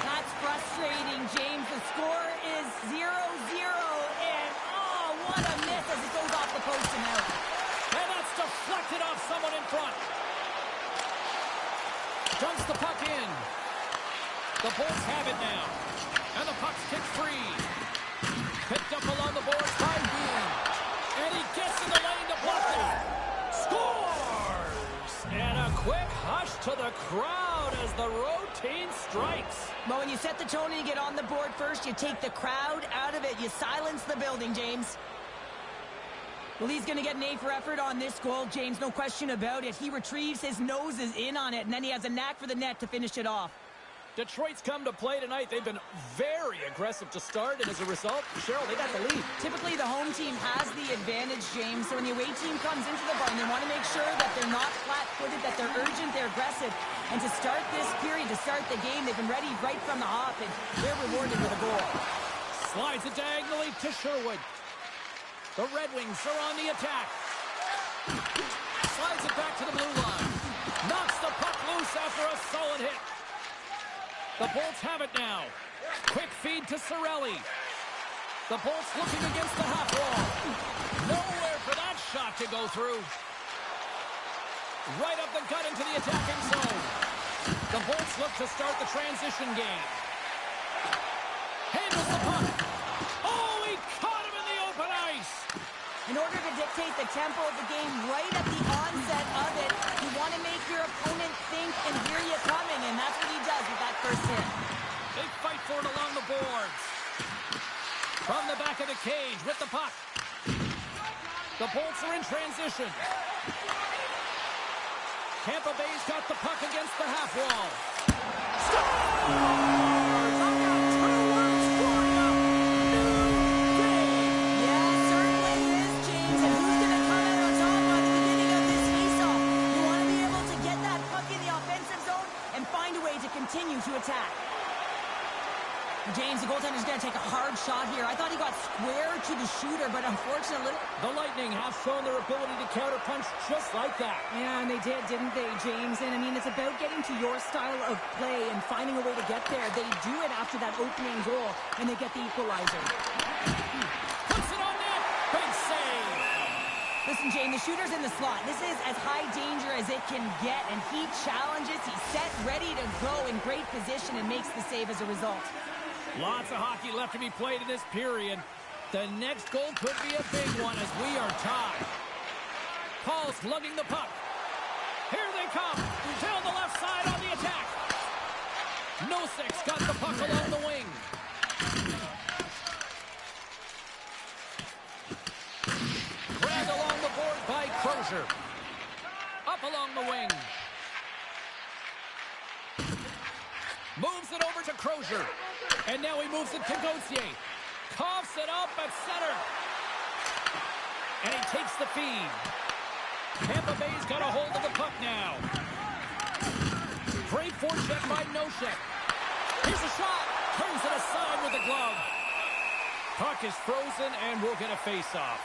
That's frustrating, James. The score is 0-0, and oh, what a miss as it goes off the post and out. And that's deflected off someone in front. Dumps the puck in. The Bolts have it now. And the puck's kicked free. Picked up along the boards by Bean. And he gets in the lane to block that. Scores! And a quick hush to the crowd as the road team strikes. Well, when you set the tone and you get on the board first, you take the crowd out of it. You silence the building, James. Well, he's going to get an A for effort on this goal, James. No question about it. He retrieves, his nose is in on it, and then he has a knack for the net to finish it off. Detroit's come to play tonight. They've been very aggressive to start, and as a result, Cheryl, they got the lead. Typically, the home team has the advantage, James. So when the away team comes into the barn, they want to make sure that they're not flat-footed, that they're urgent, they're aggressive. And to start this period, to start the game, they've been ready right from the hop, and they're rewarded with a goal. Slides it diagonally to Sherwood. The Red Wings are on the attack. Slides it back to the blue line. Knocks the puck loose after a solid hit. The Bolts have it now. Quick feed to Cirelli. The Bolts looking against the half wall. Nowhere for that shot to go through. Right up the gut into the attacking zone. The Bolts look to start the transition game. Handles the puck. Oh, he caught him in the open ice. In order to dictate the tempo of the game right at the onset of it, you want to make your opponent think and hear you coming, and that's what he does with that first hit. They fight for it along the boards. From the back of the cage with the puck. The Bolts are in transition. Tampa Bay's got the puck against the half wall. Continue to attack. James, the goaltender's going to take a hard shot here. I thought he got square to the shooter, but unfortunately... The Lightning have shown their ability to counterpunch just like that. Yeah, and they did, didn't they, James? And, I mean, it's about getting to your style of play and finding a way to get there. They do it after that opening goal, and they get the equalizer. Puts it on net. Big save. Listen, James, the shooter's in the slot. This is as high danger as it can get, and he challenges. He's set, ready to go in great position, and makes the save as a result. Lots of hockey left to be played in this period. The next goal could be a big one as we are tied. Paul's lugging the puck. Here they come. Down the left side on the attack. Nosek's got the puck along the wing. Dragged along the board by Crozier. Up along the wing. Moves it over to Crozier. And now he moves it to Gauthier. Coughs it up at center. And he takes the feed. Tampa Bay's got a hold of the puck now. Great forecheck by Nosek. Here's a shot. Turns it aside with the glove. Puck is frozen and we'll get a face-off.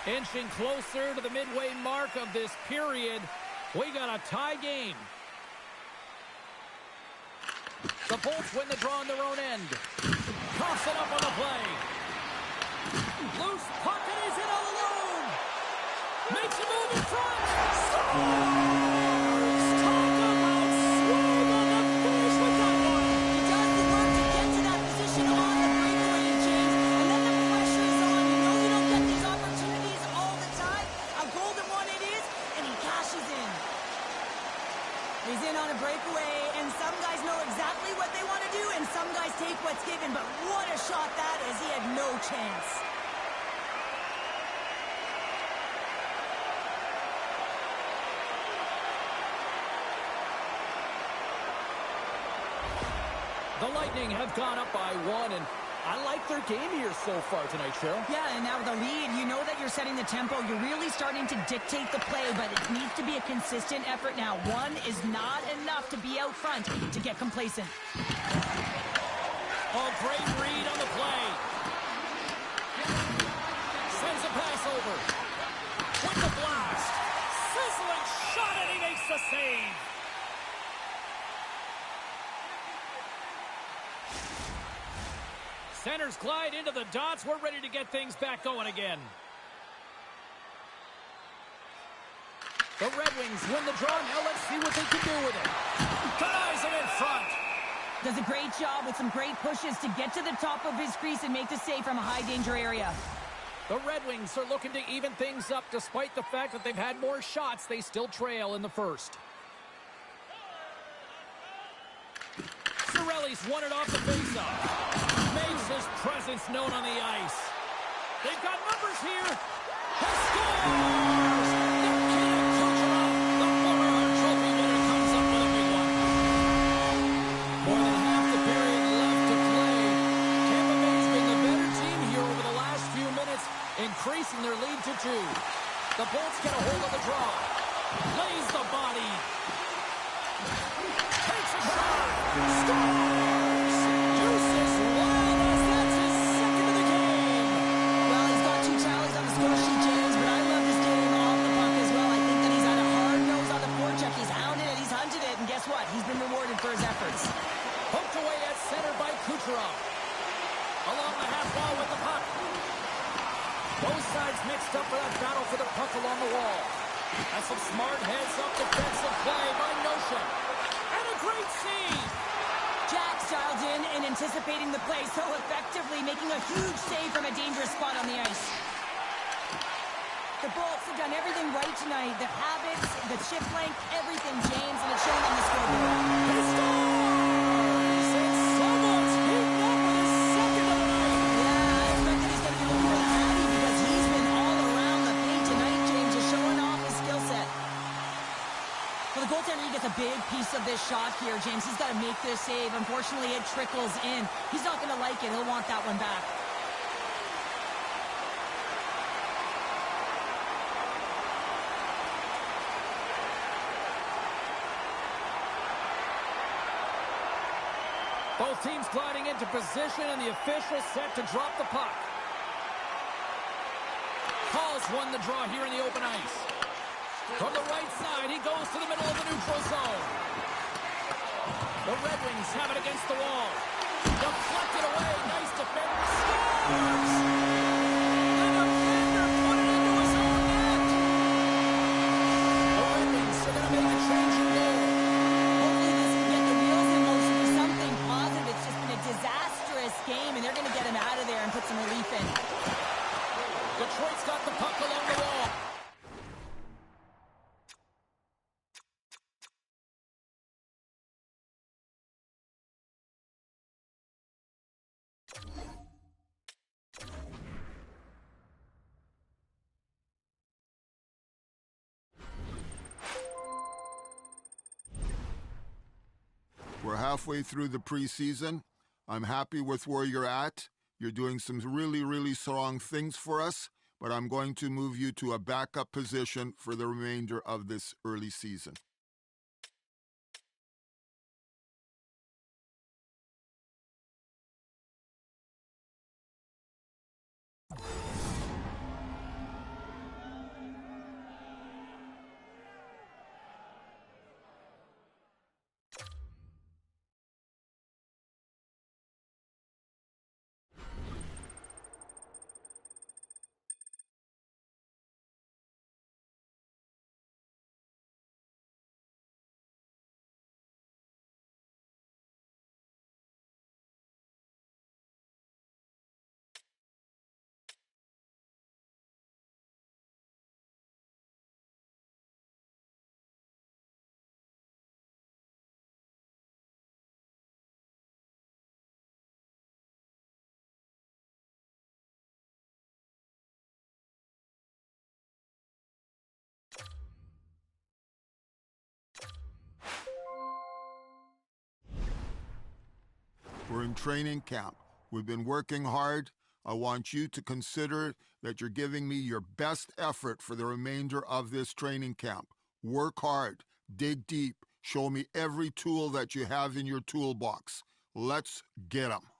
Inching closer to the midway mark of this period. We got a tie game. The Bolts win the draw on their own end. Coughs it up on the play. Loose puck and he's in all alone. Makes a move in front. Scores! Talk about swing on the finish with that one. He does the work to get to that position on the breakaway, James. And then the pressure is on. You know you don't get these opportunities all the time. A golden one it is, and he cashes in. He's in on a breakaway, and some guys know exactly what they want to do, and some guys take what's given. But what a shot that is. He had no chance. The Lightning have gone up by 1, and I like their game here so far tonight, Cheryl. Yeah, and now with the lead, you know that you're setting the tempo. You're really starting to dictate the play, but it needs to be a consistent effort now. One is not enough to be out front to get complacent. Oh, great read on the play. Sends a pass over. With the blast. Sizzling shot, and he makes the save. Centers glide into the dots. We're ready to get things back going again. The Red Wings win the draw. Now let's see what they can do with it. Denies it in front. Does a great job with some great pushes to get to the top of his crease and make the save from a high-danger area. The Red Wings are looking to even things up. Despite the fact that they've had more shots, they still trail in the first. Cirelli's won it off the faceoff. Makes his presence known on the ice. They've got numbers here. He scores! The kid Kucherov, the former Hart Trophy winner, comes up with a big one. More than half the period left to play. Tampa Bay's been the better team here over the last few minutes, increasing their lead to 2. The Bolts get a hold of the draw. Lays the body. Takes a shot. Scores! Deuces Wildness, that's his second of the game. Well, he's got 2 tallies on the score sheet, James, but I love his game off the puck as well. I think that he's had a hard nose on the forecheck. He's hounded it, he's hunted it, and guess what? He's been rewarded for his efforts. Poked away at center by Kucherov. Along the half wall with the puck. Both sides mixed up for that battle for the puck along the wall. That's some smart heads-up defensive play by Nosha. And a great save. Jack dialed in and anticipating the play so effectively, making a huge save from a dangerous spot on the ice. The Bolts have done everything right tonight. The habits, the shift length, everything, James, and it's shown on the scoreboard. He scores! And someone's heating up with his second of the night. Yeah, I expect that he's going to be looking for the Hattie because he's been all around the paint tonight, James, just showing off his skill set. Well, the goaltender, he gets a big piece of this shot here, James. He's got to make this save. Unfortunately, it trickles in. He's not going to like it. He'll want that one back. Both teams gliding into position, and the official set to drop the puck. Hall's won the draw here in the open ice. From the right side, he goes to the middle of the neutral zone. The Red Wings have it against the wall. Deflected away. Nice defender. Scores! The defender put it into his own net. The Red Wings are going to make a change in goal. Hopefully this can get the wheels in motion for something positive. It's just been a disastrous game, and they're going to get him out of there and put some relief in. Detroit's got the puck along the wall. We're halfway through the preseason. I'm happy with where you're at. You're doing some really, really strong things for us, but I'm going to move you to a backup position for the remainder of this early season. We're in training camp. We've been working hard. I want you to consider that you're giving me your best effort for the remainder of this training camp. Work hard. Dig deep. Show me every tool that you have in your toolbox. Let's get 'em.